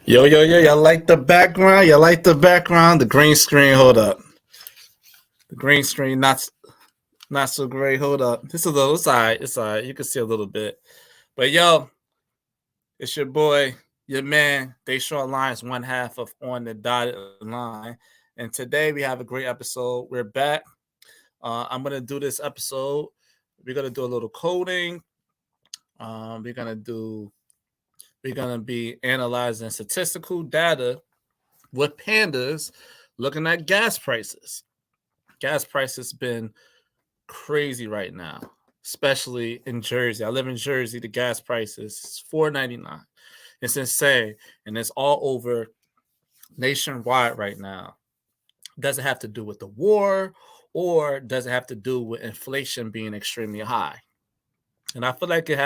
Yo, y'all like the background? Y'all like the background? The green screen, hold up. The green screen, not so great. Hold up. This is a little, it's alright. It's alright. You can see a little bit. But yo, it's your boy, your man, They Short Lines, one half of On the Dotted Line. And today we have a great episode. We're back. I'm gonna do this episode. We're gonna do a little coding. We're gonna be analyzing statistical data with pandas, looking at gas prices. Gas prices been crazy right now, especially in Jersey. I live in Jersey. The gas prices is $4.99. It's insane, and it's all over nationwide right now. Does it have to do with the war, or does it have to do with inflation being extremely high? And I feel like it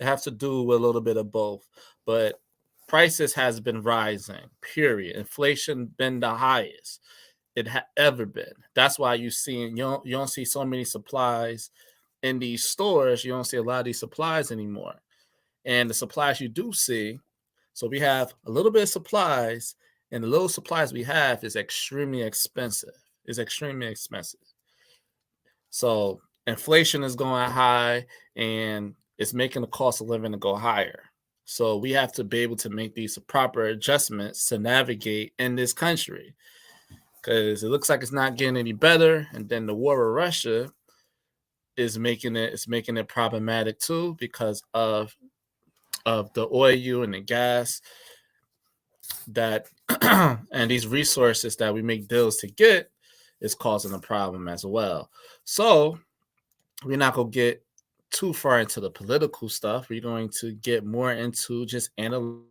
has to do with a little bit of both. But prices has been rising. Period. Inflation been the highest it ever been. That's why you don't see so many supplies in these stores. You don't see a lot of these supplies anymore. And the supplies you do see, so we have a little bit of supplies, and the little supplies we have is extremely expensive. It's extremely expensive. So inflation is going high, and it's making the cost of living to go higher. So we have to be able to make these proper adjustments to navigate in this country, because it looks like it's not getting any better. And then the war with Russia is making it problematic too, because of the oil and the gas that and these resources that we make deals to get is causing a problem as well. So we're not going to get too far into the political stuff. We're going to get more into just analyzing.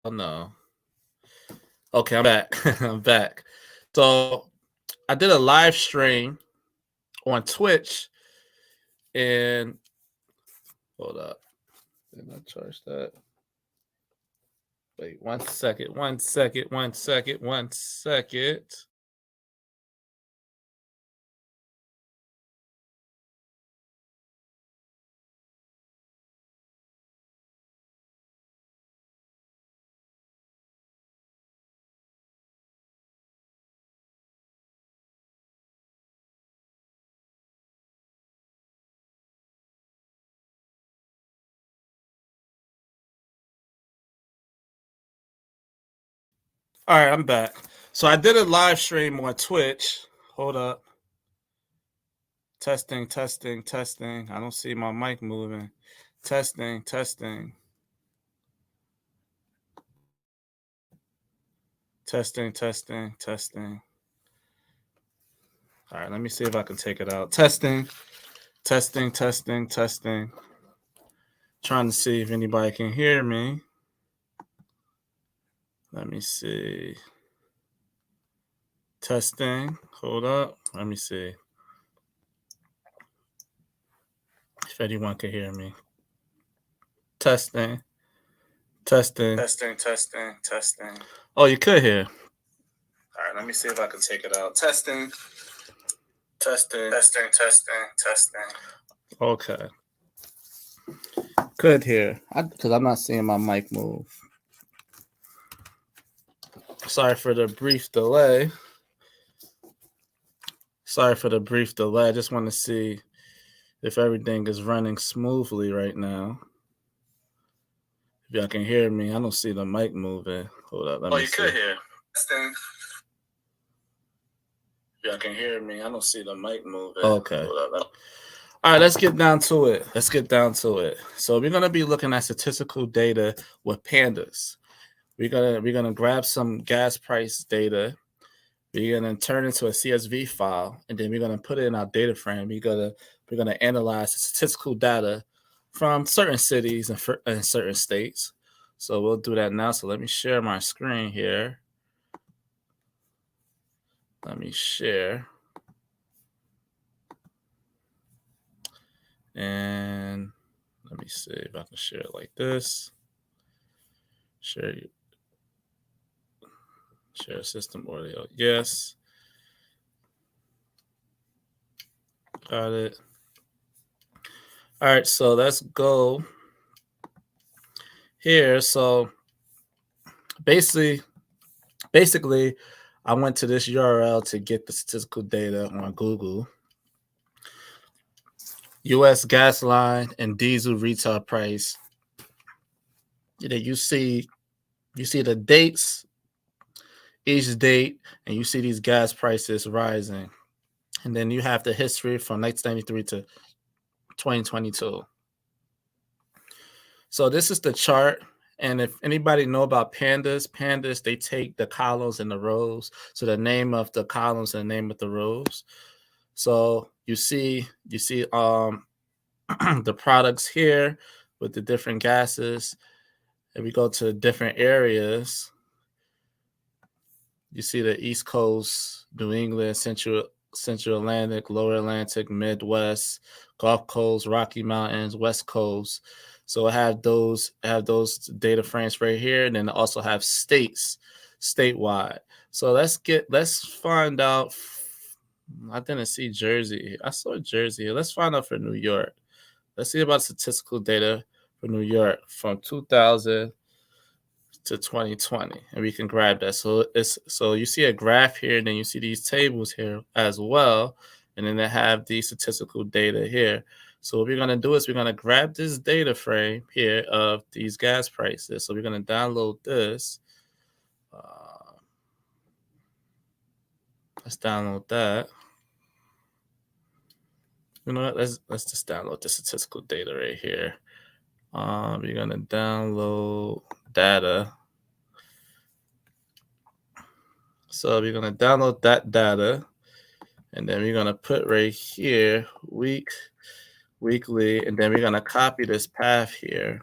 Oh no. Okay, I'm back. I'm back. So I did a live stream on Twitch, and hold up. Did I charge that? Wait, 1 second. 1 second. 1 second. 1 second. All right, I'm back. So I did a live stream on Twitch. Hold up. Testing, testing, testing. I don't see my mic moving. Testing, testing. Testing, testing, testing. All right, let me see if I can take it out. Testing, testing, testing, testing. Trying to see if anybody can hear me. Let me see. Testing. Hold up. Let me see if anyone can hear me. Testing. Testing. Testing, testing, testing. Oh, you could hear. All right, let me see if I can take it out. Testing. Testing. Testing, testing, testing. Okay. Could hear. Because I'm not seeing my mic move. Sorry for the brief delay. I just want to see if everything is running smoothly right now. If y'all can hear me, I don't see the mic moving. Hold up, let me see. Oh, you could hear. Testing. If y'all can hear me, I don't see the mic moving. Okay. Hold up. All right, let's get down to it. So we're gonna be looking at statistical data with pandas. We're gonna grab some gas price data. We're gonna turn it into a CSV file, and then we're gonna put it in our data frame. We're gonna analyze the statistical data from certain cities and certain states. So we'll do that now. So let me share my screen here. Let me share. And let me see if I can share it like this. Share you. Share system audio. Yes. Got it. All right, so let's go here. So basically, I went to this URL to get the statistical data on Google. U.S. gas line and diesel retail price. You see the dates, each date, and you see these gas prices rising. And then you have the history from 1993 to 2022. So this is the chart. And if anybody know about pandas, they take the columns and the rows. So the name of the columns and the name of the rows. So you see the products here with the different gases. If we go to different areas, you see the East Coast, New England, Central Atlantic, Lower Atlantic, Midwest, Gulf Coast, Rocky Mountains, West Coast. So I have those data frames right here, and then also have states statewide. So let's find out. I didn't see Jersey. I saw Jersey. Let's find out for New York. Let's see about statistical data for New York from 2000 to 2020, and we can grab that. So you see a graph here, and then you see these tables here as well, and then they have the statistical data here. So what we're going to do is we're going to grab this data frame here of these gas prices. So we're going to download this. Let's download that. You know what? Let's just download the statistical data right here. We're going to download data. So we're going to download that data, and then we're going to put right here weekly, and then we're going to copy this path here.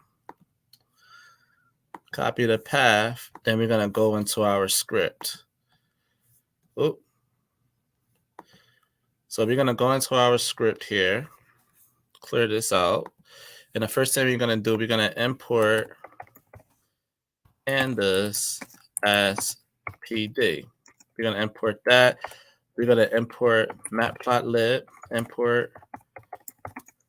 Copy the path, then we're going to go into our script. So we're going to go into our script here, clear this out. And the first thing we're going to do, we're going to import pandas as PD. We're going to import that. We're going to import matplotlib, import.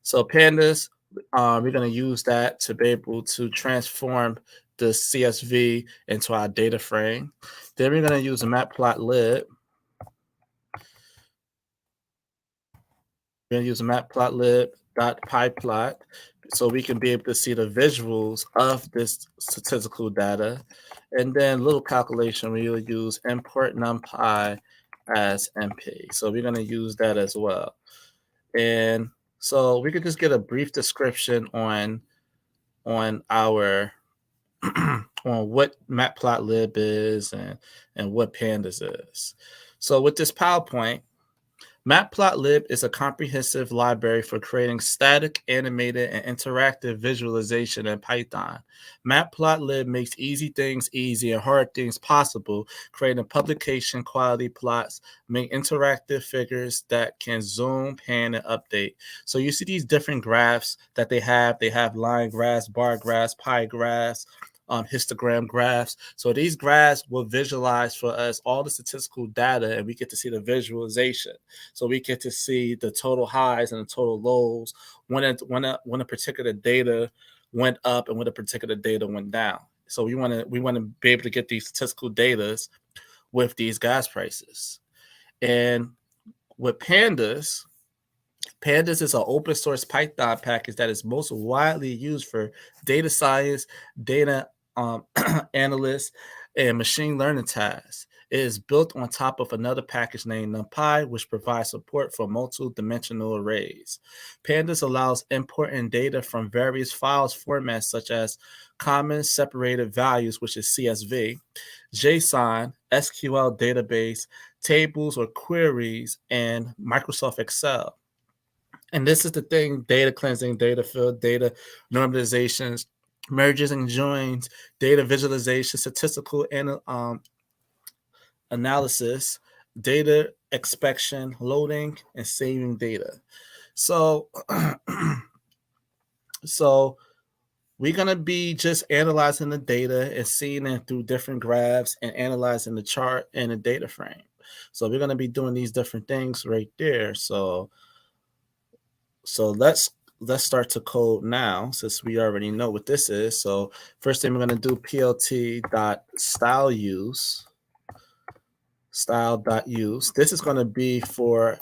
So pandas, we're going to use that to be able to transform the CSV into our data frame. Then we're going to use a matplotlib. We're going to use a matplotlib.pyplot so we can be able to see the visuals of this statistical data. And then a little calculation, we will use import numpy as MP. So we're going to use that as well. And so we could just get a brief description on our on what matplotlib is and what pandas is. So with this PowerPoint, Matplotlib is a comprehensive library for creating static, animated, and interactive visualization in Python. Matplotlib makes easy things easy and hard things possible, creating publication quality plots, make interactive figures that can zoom, pan, and update. So you see these different graphs that they have. They have line graphs, bar graphs, pie graphs, histogram graphs. So these graphs will visualize for us all the statistical data, and we get to see the visualization. So we get to see the total highs and the total lows when a particular data went up and when a particular data went down. So we want to be able to get these statistical data with these gas prices. And with pandas is an open source Python package that is most widely used for data science, data analysts, and machine learning tasks. It is built on top of another package named NumPy, which provides support for multi-dimensional arrays. Pandas allows importing data from various files formats such as common separated values, which is CSV, JSON, SQL database, tables or queries, and Microsoft Excel. And this is the thing: data cleansing, data fill, data normalizations, merges and joins, data visualization, statistical analysis, data extraction, loading, and saving data. So we're going to be just analyzing the data and seeing it through different graphs and analyzing the chart and the data frame. So we're going to be doing these different things right there. So let's start to code now, since we already know what this is. So first thing we're going to do, style.use. This is going to be for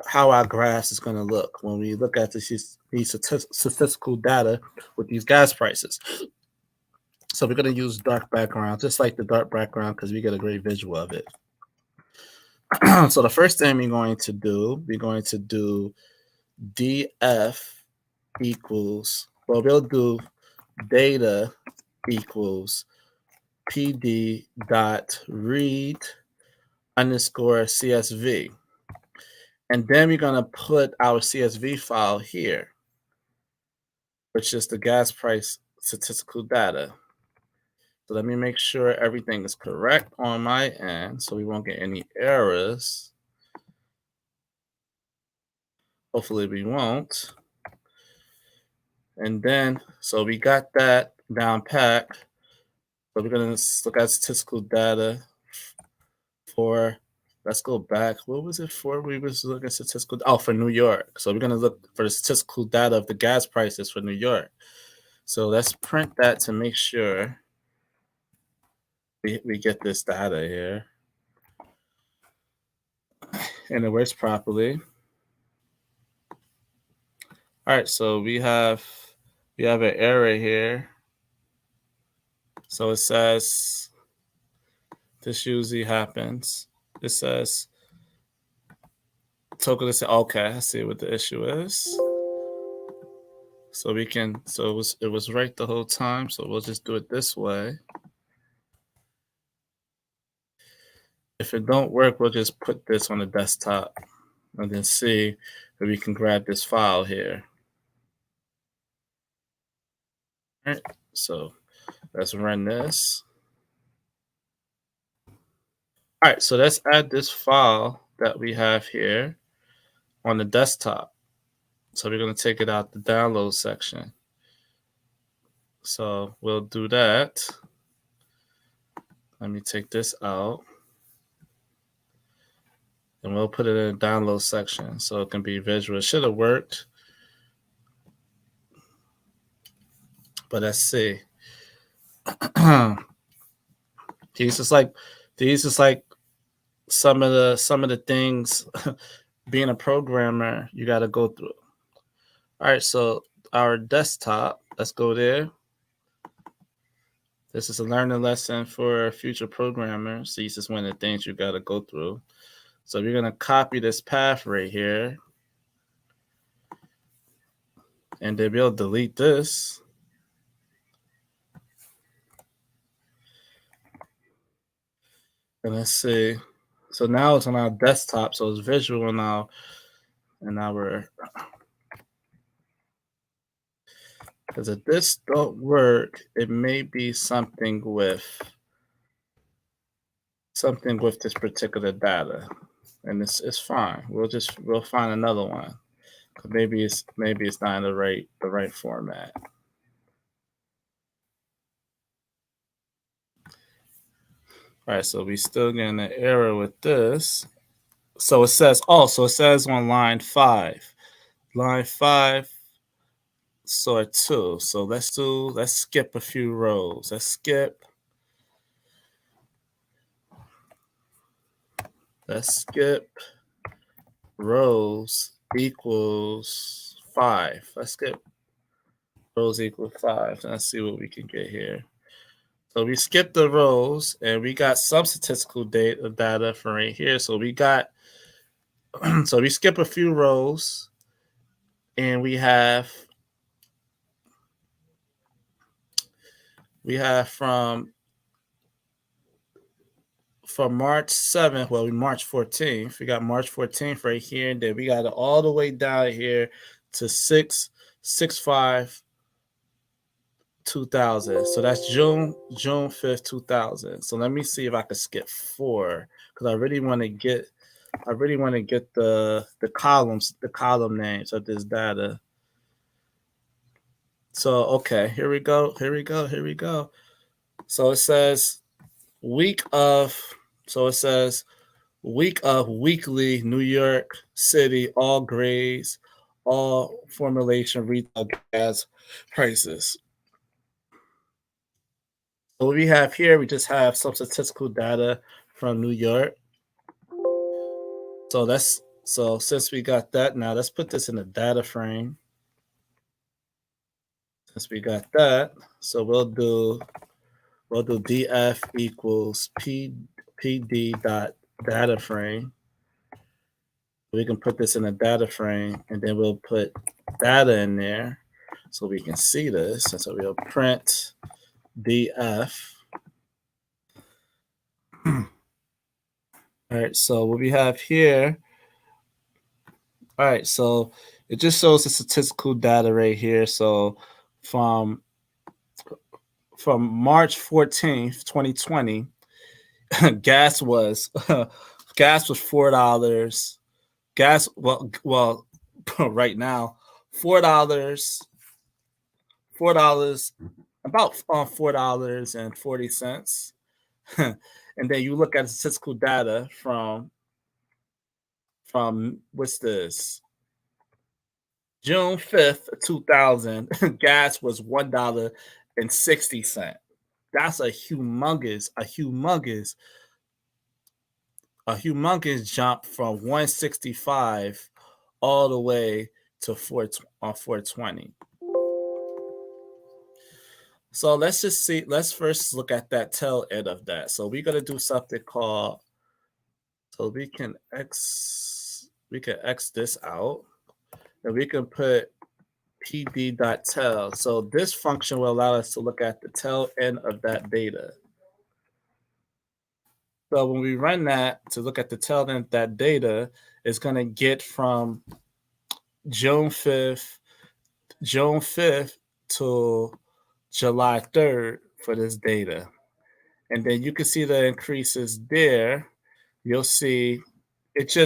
how our graphs is going to look when we look at these statistical data with these gas prices. So we're going to use dark background, just like the dark background, because we get a great visual of it. So the first thing we're going to do df equals, well, we'll do data equals pd dot read underscore CSV. And then we're going to put our CSV file here, which is the gas price statistical data. So let me make sure everything is correct on my end so we won't get any errors. Hopefully we won't. And then, so we got that down pat. So we're going to look at statistical data for, let's go back. What was it for? We was looking at statistical, oh, for New York. So we're going to look for the statistical data of the gas prices for New York. So let's print that to make sure we get this data here and it works properly. All right, so we have an error here. So it says, this usually happens. It says token is okay. I see what the issue is. So we can, so it was right the whole time. So we'll just do it this way. If it don't work, we'll just put this on the desktop and then see if we can grab this file here. All right, so let's run this. All right, so let's add this file that we have here on the desktop. So we're going to take it out the download section. So we'll do that. Let me take this out. And we'll put it in the download section so it can be visual. It should have worked. But let's see. These is like some of the things being a programmer you got to go through. All right, so our desktop, let's go there. This is a learning lesson for future programmers. These is one of the things you got to go through. So we're going to copy this path right here. And then we'll delete this. And let's see. So now it's on our desktop, so it's visual now. And now because if this don't work, it may be something with this particular data. And it's fine. We'll find another one. Maybe it's not in the right format. All right, so we still getting an error with this. So it says on line 5. Line 5, sort 2. So let's skip a few rows. Let's skip rows equals 5. Let's skip rows equals 5. Let's see what we can get here. So we skipped the rows and we got some statistical data from right here. So we got, so we skip a few rows and we have from March 7th, well, March 14th. We got March 14th right here, and then we got it all the way down here to 6/5/2000. So that's June 5th, 2000. So let me see if I can skip 4 because I really want to get the column names of this data. So okay, here we go. So it says week of so it says week of weekly New York City all grades, all formulation retail gas prices. So what we have here, we just have some statistical data from New York. So since we got that, now let's put this in a data frame. Since we got that, so we'll do df equals pd dot data frame. We can put this in a data frame, and then we'll put data in there so we can see this. And so we'll print df. All right, so what we have here, all right, so it just shows the statistical data right here. So from March 14th, 2020, gas was gas was $4. Gas well right now $4, $4 about $4.40. And then you look at the statistical data from what's this June 5th, 2000, gas was $1.60. That's a humongous jump from 165 all the way to 420. So let's first look at that tail end of that. So we're gonna do something called, so we can X this out, and we can put pd.tail. So this function will allow us to look at the tail end of that data. So when we run that to look at the tail end of that data, it's gonna get from June 5th, June 5th to July 3rd for this data. And then you can see the increases there. You'll see it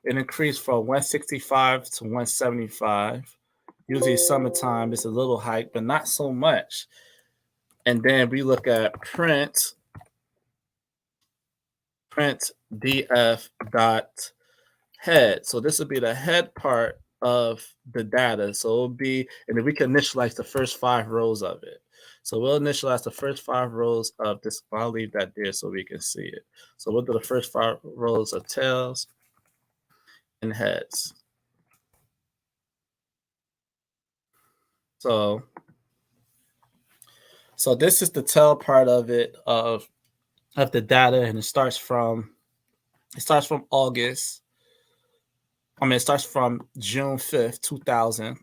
increased from 165 to 175. Usually summertime it's a little hike, but not so much. And then we look at print df dot head. So this would be the head part of the data. So it'll be, and then we can initialize the first 5 rows of it. So we'll initialize the first 5 rows of this. I'll leave that there so we can see it. So we'll do the first 5 rows of tails and heads. So this is the tail part of it of the data, and it starts from August. It starts from June 5th, 2000.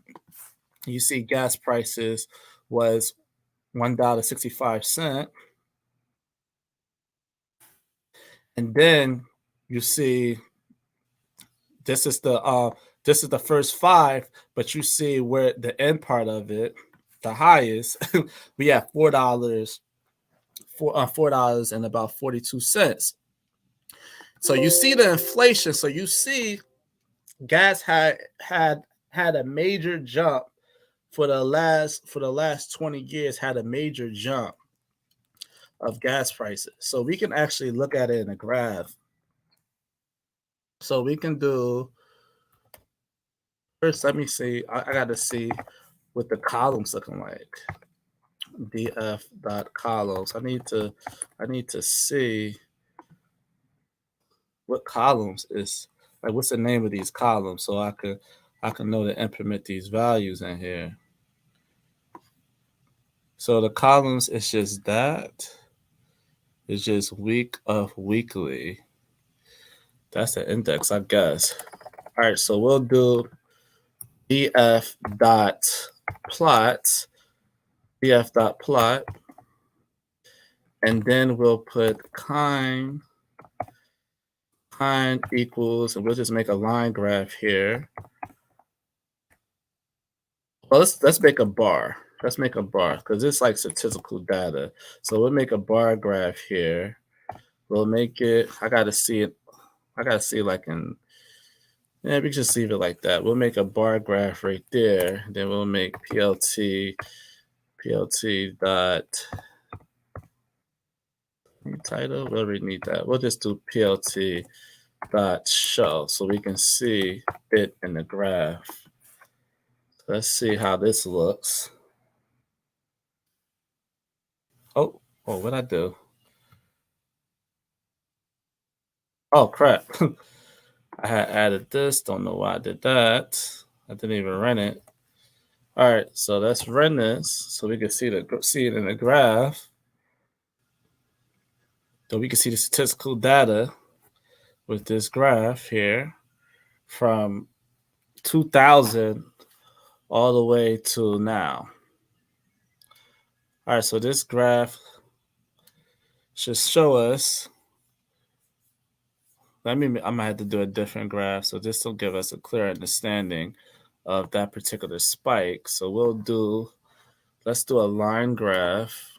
You see gas prices was $1.65. And then you see this is the first 5, but you see where the end part of it, the highest, we have $4 and about 42 cents. So you see the inflation. So you see gas had a major jump for the last 20 years, had a major jump of gas prices. So we can actually look at it in a graph. So we can do first, let me see. I got to see what the columns looking like. df dot columns. I need to see what columns is, like what's the name of these columns, so I can know to implement these values in here. So the columns is just that. It's just week of weekly. That's the index, I guess. All right, so we'll do df dot plot, and then we'll put kind equals, and we'll just make a line graph here. Well, let's make a bar. Let's make a bar because it's like statistical data. So we'll make a bar graph here. We'll make it. I gotta see it. I gotta see like in Yeah, we can just leave it like that. We'll make a bar graph right there. Then we'll make plt dot title. We already need that. We'll just do plt dot show so we can see it in the graph. Let's see how this looks. Oh, what'd I do? Oh, crap. I had added this. Don't know why I did that. I didn't even run it. All right, so let's run this so we can see it in the graph. So we can see the statistical data with this graph here from 2000 all the way to now. All right, so this graph should show us. I'm gonna have to do a different graph, so this will give us a clear understanding of that particular spike. So let's do a line graph.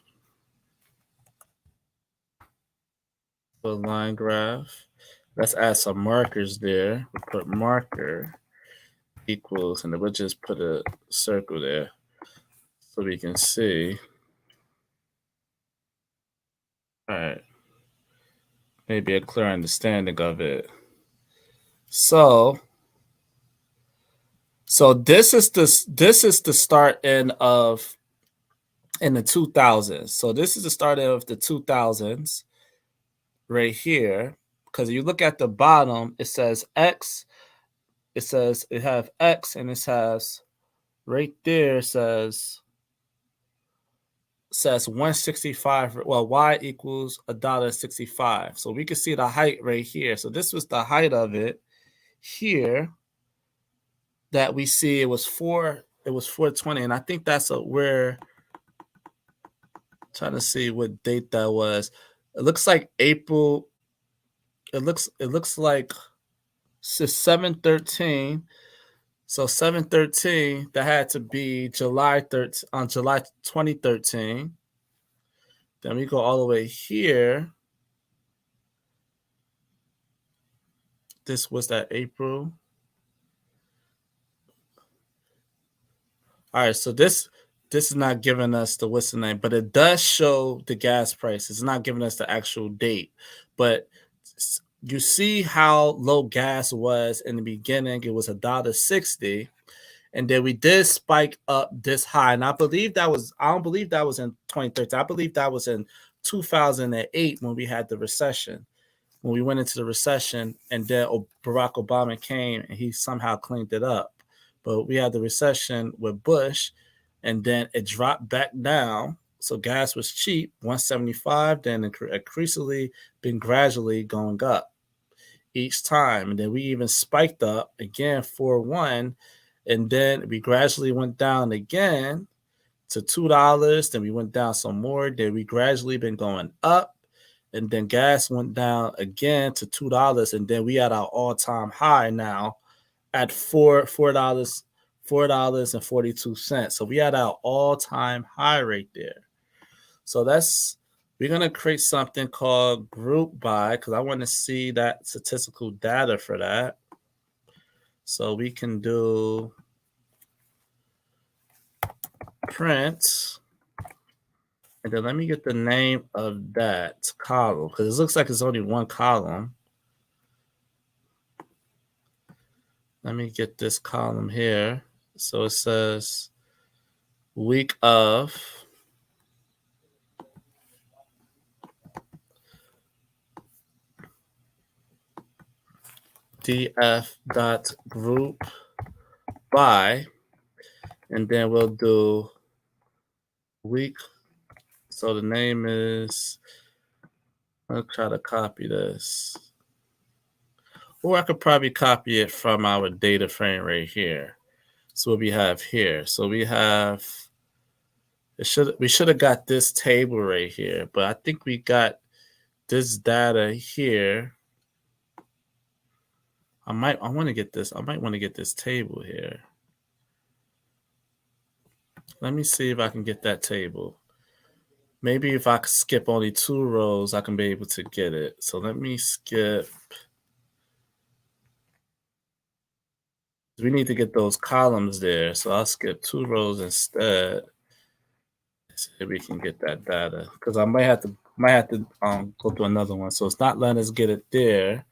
A line graph. Let's add some markers there. We'll put marker equals, and then we'll just put a circle there so we can see. All right, maybe a clear understanding of it. So this is the start end of in the 2000s. So this is the start of the 2000s right here. Because you look at the bottom, it says X. It says it have X, and it has right there says 165. Well, Y equals $1.65. So we can see the height right here. So this was the height of it here that we see. It was 420, and I think that's we're trying to see what date that was. It looks like April. It looks like 7/13. So 7/13, that had to be July 13 on July 2013. Then we go all the way here. This was that April. All right, so this is not giving us the what's the name, but it does show the gas price. It's not giving us the actual date, but you see how low gas was in the beginning. It was $1.60, and then we did spike up this high. And I don't believe that was in 2013. I believe that was in 2008 when we had the recession. When we went into the recession, and then Barack Obama came and he somehow cleaned it up. But we had the recession with Bush, and then it dropped back down. So gas was cheap, 175, then increasingly been gradually going up each time. And then we even spiked up again 4-1, and then we gradually went down again to $2. Then we went down some more. Then we gradually been going up, and then gas went down again to $2, and then we at our all-time high now at $4.42. So we had our all-time high right there. So we're gonna create something called group by, because I want to see that statistical data for that. So we can do print, and then let me get the name of that column, because it looks like it's only one column. Let me get this column here. So it says week of df dot group by, and then we'll do week. So the name is, I'll try to copy this, or I could probably copy it from our data frame right here. So what we have here, so we should have got this table right here, but I think we got this data here. I might want to get this table here. Let me see if I can get that table. Maybe if I could skip only 2 rows, I can be able to get it. So let me skip. We need to get those columns there. So I'll skip 2 rows instead. See if we can get that data. Because I might have to go to another one. So it's not letting us get it there.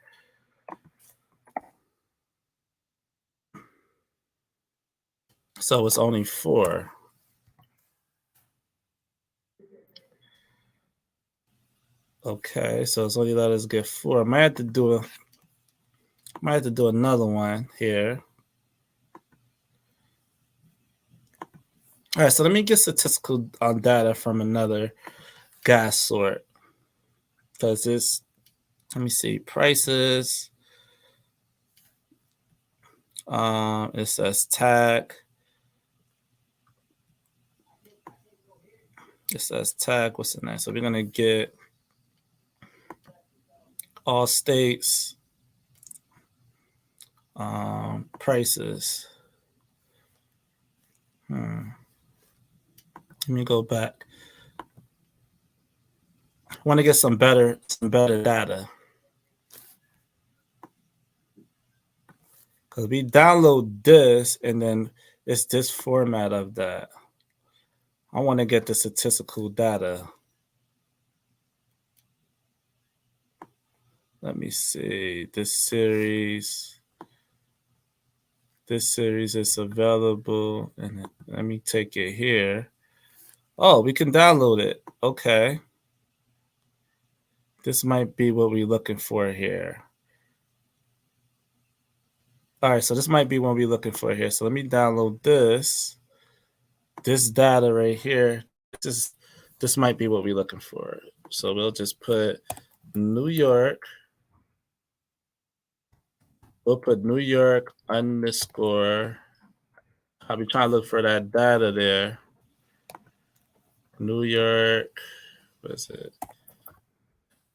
So it's only 4. Okay, so it's only let us get 4. I might have to do another one here. All right, so let me get statistical data from another gas sort. Because it's, let me see, prices. It says tag. It says tag. What's in there? So we're gonna get all states prices. Let me go back. I want to get some better data. Because we download this and then it's this format of that. I want to get the statistical data. Let me see. This series is available. And let me take it here. Oh, we can download it. Okay. This might be what we're looking for here. All right, so this might be what we're looking for here. So let me download this data right here. This might be what we're looking for. So we'll just put New York. We'll put New York underscore. I'll be trying to look for that data there. New York. What is it?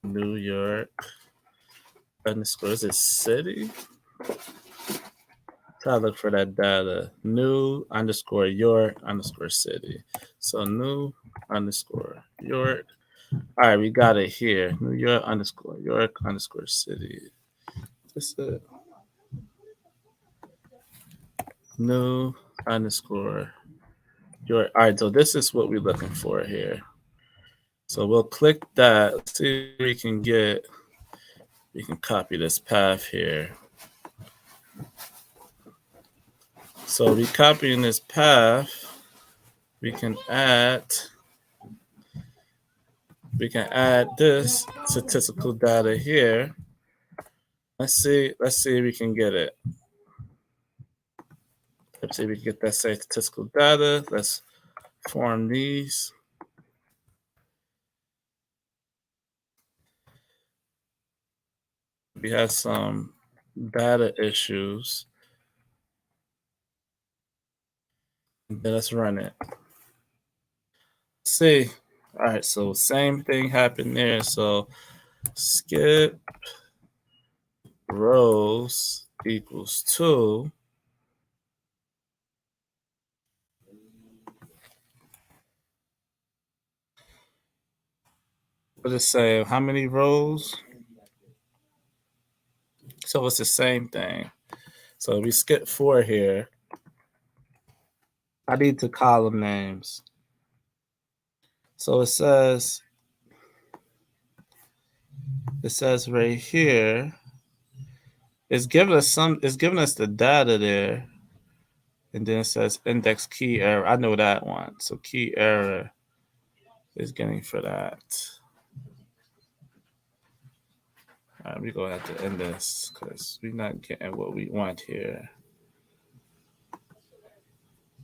New York underscore. Is it city? Try to look for that data. New underscore York underscore city. So new underscore York. All right, we got it here. New York underscore York underscore city. That's it. New underscore York. All right, so this is what we're looking for here. So we'll click that. Let's see if we can copy this path here. So we copying this path. We can add this statistical data here. Let's see if we can get it. Let's see if we can get that same statistical data. Let's form these. We have some data issues. Let's run it. Let's see. All right, so same thing happened there. So skip rows equals 2. What does it say? How many rows? So it's the same thing. So we skip 4 here. I need the column names. So it says right here, it's giving us the data there. And then it says index key error. I know that one. So key error is getting for that. All right, we're going to have to end this because we're not getting what we want here.